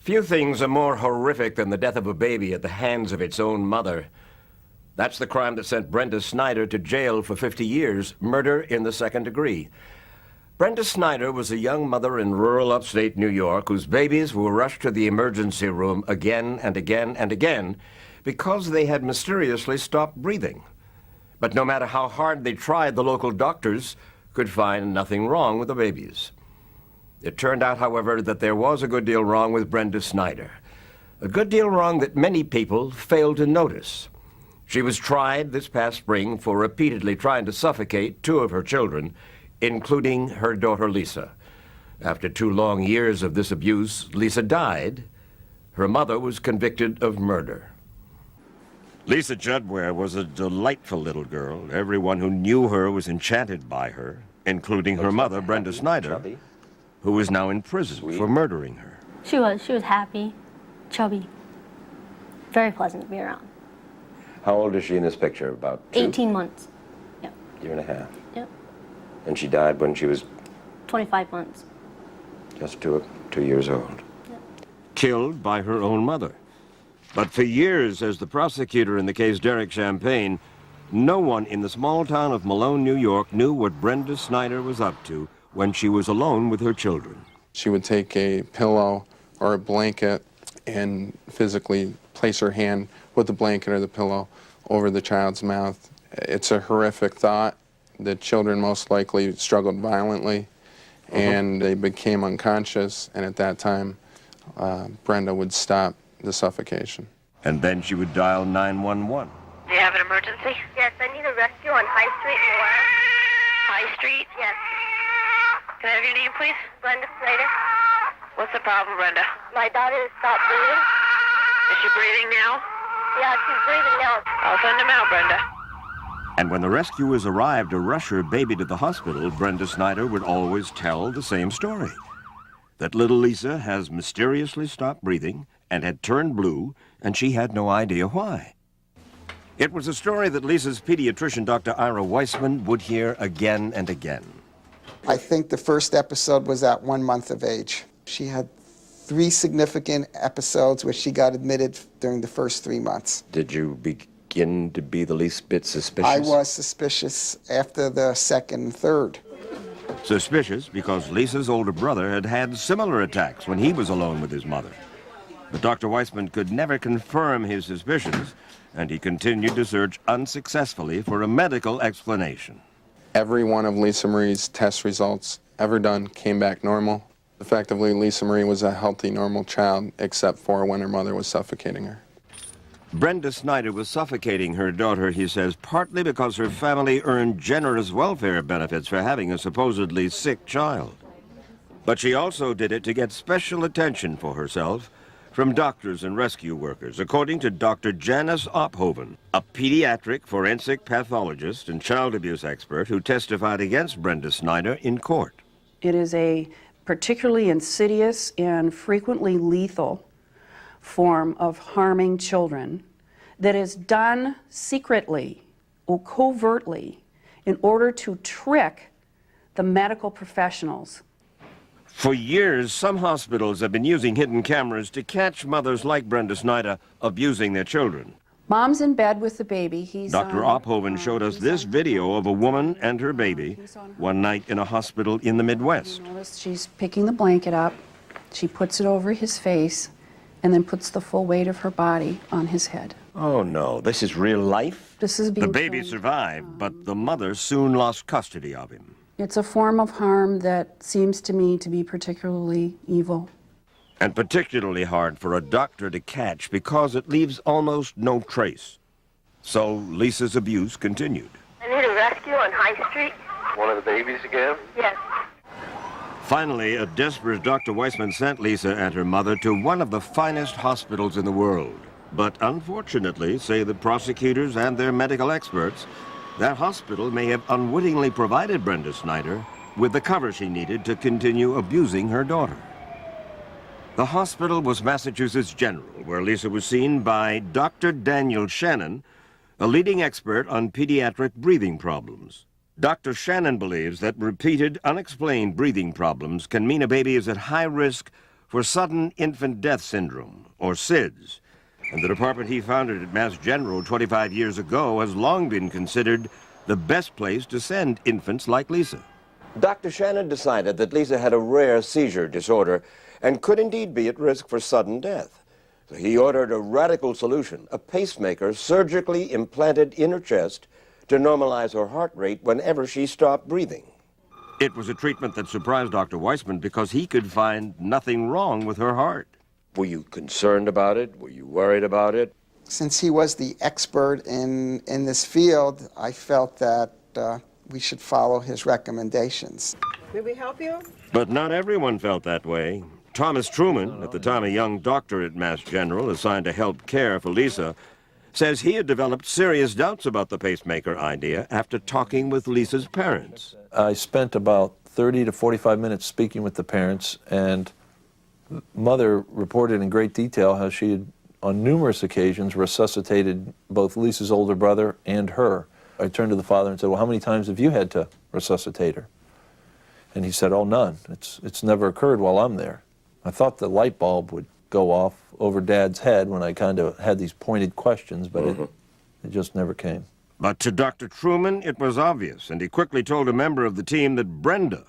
Few things are more horrific than the death of a baby at the hands of its own mother. That's the crime that sent Brenda Snyder to jail for 50 years, murder in the second degree. Brenda Snyder was a young mother in rural upstate New York whose babies were rushed to the emergency room again and again and again because they had mysteriously stopped breathing. But no matter how hard they tried, the local doctors could find nothing wrong with the babies. It turned out, however, that there was a good deal wrong with Brenda Snyder. A good deal wrong that many people failed to notice. She was tried this past spring for repeatedly trying to suffocate two of her children, including her daughter Lisa. After 2 long years of this abuse, Lisa died. Her mother was convicted of murder. Lisa Judware was a delightful little girl. Everyone who knew her was enchanted by her, including her mother, Brenda Snyder, who is now in prison for murdering her. She was happy, chubby, very pleasant to be around. How old is she in this picture? About 2? 18 months. Yep. Year and a half. Yep. And she died when she was 25 months. just 2 years old. Yep. Killed by her own mother. But for years, as the prosecutor in the case Derek Champagne, no one in the small town of Malone, New York, knew what Brenda Snyder was up to when she was alone with her children. She would take a pillow or a blanket and physically place her hand with the blanket or the pillow over the child's mouth. It's a horrific thought. The children most likely struggled violently, and they became unconscious, and at that time, Brenda would stop the suffocation. And then she would dial 911. Do you have an emergency? Yes, I need a rescue on High Street in Laura. High Street? Yes. Can I have your name, please? Brenda Slater. What's the problem, Brenda? My daughter has stopped breathing. Is she breathing now? Yeah, she's breathing now. I'll send him out, Brenda. And when the rescuers arrived to rush her baby to the hospital, Brenda Snyder would always tell the same story. That little Lisa has mysteriously stopped breathing and had turned blue, and she had no idea why. It was a story that Lisa's pediatrician, Dr. Ira Weissman, would hear again and again. I think the first episode was at 1 month of age. She had 3 significant episodes where she got admitted during the first 3 months. Did you begin to be the least bit suspicious? I was suspicious after the second and third. Suspicious because Lisa's older brother had had similar attacks when he was alone with his mother. But Dr. Weissman could never confirm his suspicions, and he continued to search unsuccessfully for a medical explanation. Every one of Lisa Marie's test results ever done came back normal. Effectively, Lisa Marie was a healthy, normal child, except for when her mother was suffocating her. Brenda Snyder was suffocating her daughter, he says, partly because her family earned generous welfare benefits for having a supposedly sick child. But she also did it to get special attention for herself from doctors and rescue workers, according to Dr. Janice Ophoven, a pediatric forensic pathologist and child abuse expert who testified against Brenda Snyder in court. It is a particularly insidious and frequently lethal form of harming children that is done secretly or covertly in order to trick the medical professionals. For years, some hospitals have been using hidden cameras to catch mothers like Brenda Snyder abusing their children. Mom's in bed with the baby. Dr. Ophoven showed us this video of a woman and her baby one night in a hospital in the Midwest. Notice she's picking the blanket up. She puts it over his face and then puts the full weight of her body on his head. Oh, no. This is real life? This is being The baby survived, but the mother soon lost custody of him. It's a form of harm that seems to me to be particularly evil. And particularly hard for a doctor to catch because it leaves almost no trace. So Lisa's abuse continued. I need a rescue on High Street. One of the babies again? Yes. Finally, a desperate Dr. Weissman sent Lisa and her mother to one of the finest hospitals in the world. But unfortunately, say the prosecutors and their medical experts, that hospital may have unwittingly provided Brenda Snyder with the cover she needed to continue abusing her daughter. The hospital was Massachusetts General, where Lisa was seen by Dr. Daniel Shannon, a leading expert on pediatric breathing problems. Dr. Shannon believes that repeated, unexplained breathing problems can mean a baby is at high risk for sudden infant death syndrome, or SIDS, and the department he founded at Mass General 25 years ago has long been considered the best place to send infants like Lisa. Dr. Shannon decided that Lisa had a rare seizure disorder and could indeed be at risk for sudden death. So he ordered a radical solution, a pacemaker surgically implanted in her chest to normalize her heart rate whenever she stopped breathing. It was a treatment that surprised Dr. Weissman because he could find nothing wrong with her heart. Were you concerned about it? Were you worried about it? Since he was the expert in this field, I felt that we should follow his recommendations. May we help you? But not everyone felt that way. Thomas Truman, at the time a young doctor at Mass General assigned to help care for Lisa, says he had developed serious doubts about the pacemaker idea after talking with Lisa's parents. I spent about 30 to 45 minutes speaking with the parents, and Mother reported in great detail how she had, on numerous occasions, resuscitated both Lisa's older brother and her. I turned to the father and said, well, how many times have you had to resuscitate her? And he said, oh, none. It's never occurred while I'm there. I thought the light bulb would go off over Dad's head when I kind of had these pointed questions, but it just never came. But to Dr. Truman, it was obvious, and he quickly told a member of the team that Brenda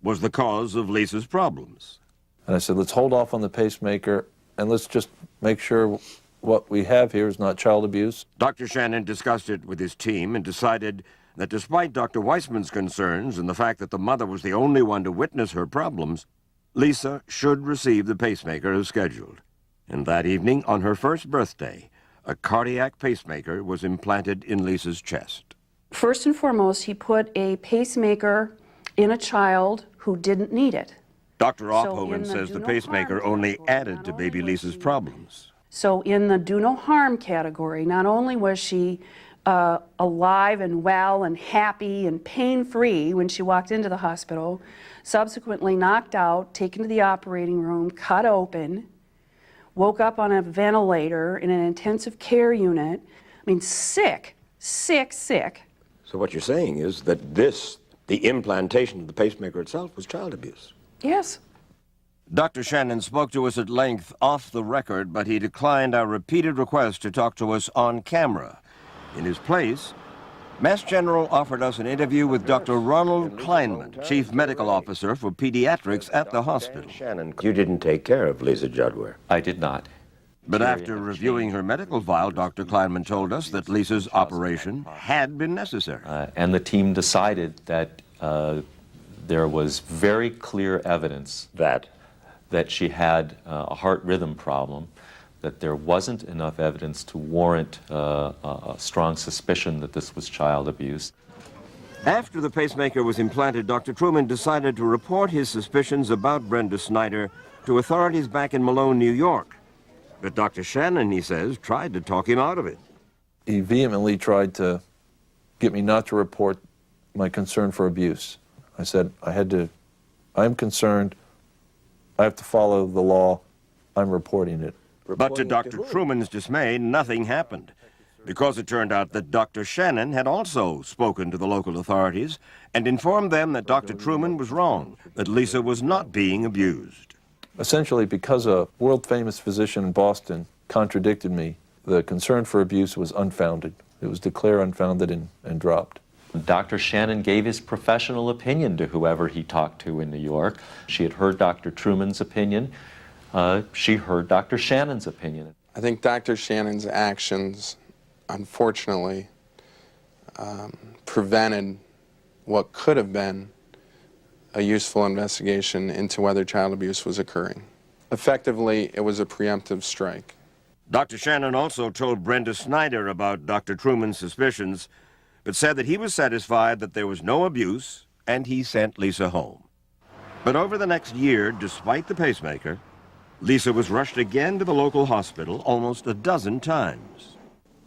was the cause of Lisa's problems. And I said, let's hold off on the pacemaker, and let's just make sure what we have here is not child abuse. Dr. Shannon discussed it with his team and decided that despite Dr. Weissman's concerns and the fact that the mother was the only one to witness her problems, Lisa should receive the pacemaker as scheduled. And that evening, on her first birthday, a cardiac pacemaker was implanted in Lisa's chest. First and foremost, he put a pacemaker in a child who didn't need it. Dr. So Ophoven in the says do the no pacemaker harm only category, added not to only baby was Lisa's she- problems. So in the do no harm category, not only was she alive and well and happy and pain-free when she walked into the hospital, subsequently knocked out, taken to the operating room, cut open, woke up on a ventilator in an intensive care unit. I mean, sick, sick, sick. So what you're saying is that the implantation of the pacemaker itself, was child abuse. Yes. Dr. Shannon spoke to us at length off the record, but he declined our repeated request to talk to us on camera. In his place, Mass General offered us an interview with Dr. Ronald Kleinman, Chief Medical Officer for Pediatrics at the hospital. Shannon, you didn't take care of Lisa Judware. I did not. But after reviewing her medical file, Dr. Kleinman told us that Lisa's operation had been necessary. And the team decided that there was very clear evidence that she had a heart rhythm problem, that there wasn't enough evidence to warrant a strong suspicion that this was child abuse. After the pacemaker was implanted, Dr. Truman decided to report his suspicions about Brenda Snyder to authorities back in Malone, New York. But Dr. Shannon, he says, tried to talk him out of it. He vehemently tried to get me not to report my concern for abuse. I said, I'm concerned, I have to follow the law, I'm reporting it. But to Dr. Truman's dismay, nothing happened, because it turned out that Dr. Shannon had also spoken to the local authorities and informed them that Dr. Truman was wrong, that Lisa was not being abused. Essentially, because a world-famous physician in Boston contradicted me, the concern for abuse was unfounded. It was declared unfounded and dropped. Dr. Shannon gave his professional opinion to whoever he talked to in New York. She had heard Dr. Truman's opinion. She heard Dr. Shannon's opinion. I think Dr. Shannon's actions, unfortunately, prevented what could have been a useful investigation into whether child abuse was occurring. Effectively, it was a preemptive strike. Dr. Shannon also told Brenda Snyder about Dr. Truman's suspicions, but said that he was satisfied that there was no abuse, and he sent Lisa home. But over the next year, despite the pacemaker, Lisa was rushed again to the local hospital almost a dozen times.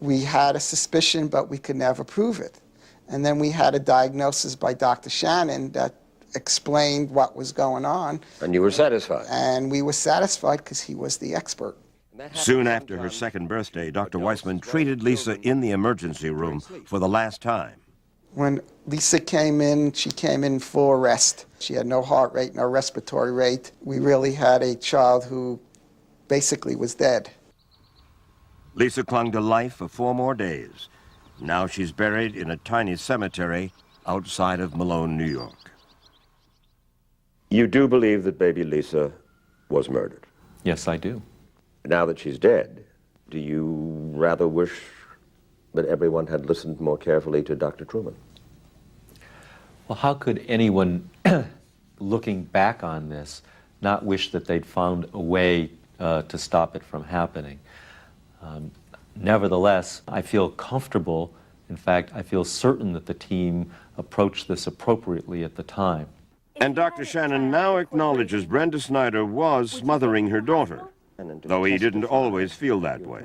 We had a suspicion, but we could never prove it. And then we had a diagnosis by Dr. Shannon that explained what was going on. And you were satisfied? And we were satisfied because he was the expert. Soon after her second birthday, Dr. Weissman treated Lisa in the emergency room for the last time. When Lisa came in, she came in full arrest. She had no heart rate, no respiratory rate. We really had a child who basically was dead. Lisa clung to life for 4 more days. Now she's buried in a tiny cemetery outside of Malone, New York. You do believe that baby Lisa was murdered? Yes, I do. Now that she's dead, do you rather wish that everyone had listened more carefully to Dr. Truman? Well, how could anyone, looking back on this, not wish that they'd found a way to stop it from happening? Nevertheless, I feel comfortable. In fact, I feel certain that the team approached this appropriately at the time. And Dr. Shannon now acknowledges Brenda Snyder was smothering her daughter, though he didn't always feel that way.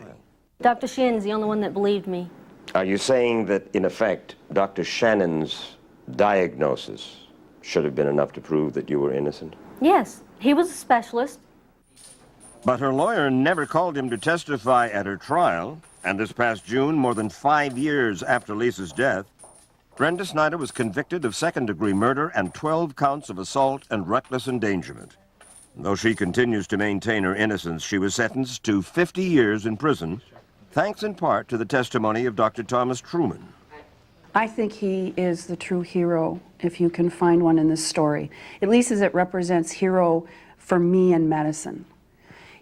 Dr. Shannon's the only one that believed me. Are you saying that, in effect, Dr. Shannon's diagnosis should have been enough to prove that you were innocent? Yes, he was a specialist. But her lawyer never called him to testify at her trial, and this past June, more than 5 years after Lisa's death, Brenda Snyder was convicted of second-degree murder and 12 counts of assault and reckless endangerment. Though she continues to maintain her innocence, she was sentenced to 50 years in prison, thanks in part to the testimony of Dr. Thomas Truman. I think he is the true hero, if you can find one in this story, at least as it represents hero for me in medicine.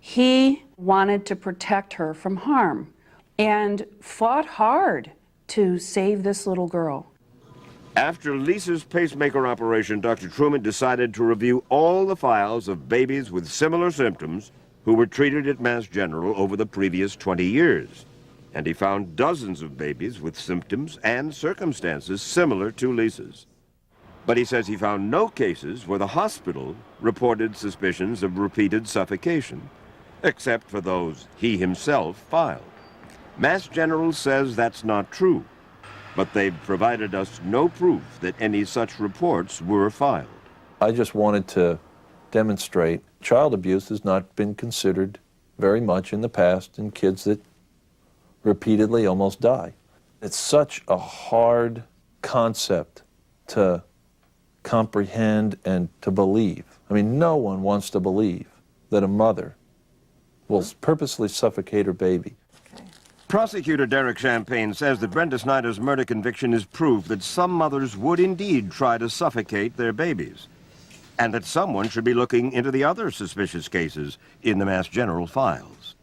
He wanted to protect her from harm and fought hard to save this little girl. After Lisa's pacemaker operation, Dr. Truman decided to review all the files of babies with similar symptoms who were treated at Mass General over the previous 20 years. And he found dozens of babies with symptoms and circumstances similar to Lisa's. But he says he found no cases where the hospital reported suspicions of repeated suffocation, except for those he himself filed. Mass General says that's not true, but they've provided us no proof that any such reports were filed. I just wanted to demonstrate child abuse has not been considered very much in the past in kids that repeatedly almost die. It's such a hard concept to comprehend and to believe. I mean, no one wants to believe that a mother will purposely suffocate her baby. Prosecutor Derek Champagne says that Brenda Snyder's murder conviction is proof that some mothers would indeed try to suffocate their babies, and that someone should be looking into the other suspicious cases in the Mass General files.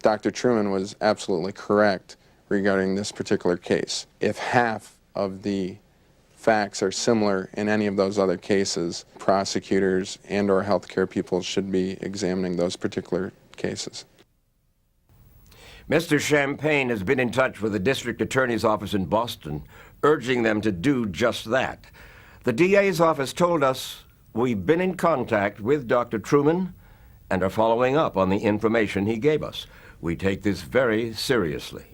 Dr. Truman was absolutely correct regarding this particular case. If half of the facts are similar in any of those other cases, prosecutors and/or healthcare people should be examining those particular cases. Mr. Champagne has been in touch with the district attorney's office in Boston, urging them to do just that. The DA's office told us we've been in contact with Dr. Truman and are following up on the information he gave us. We take this very seriously.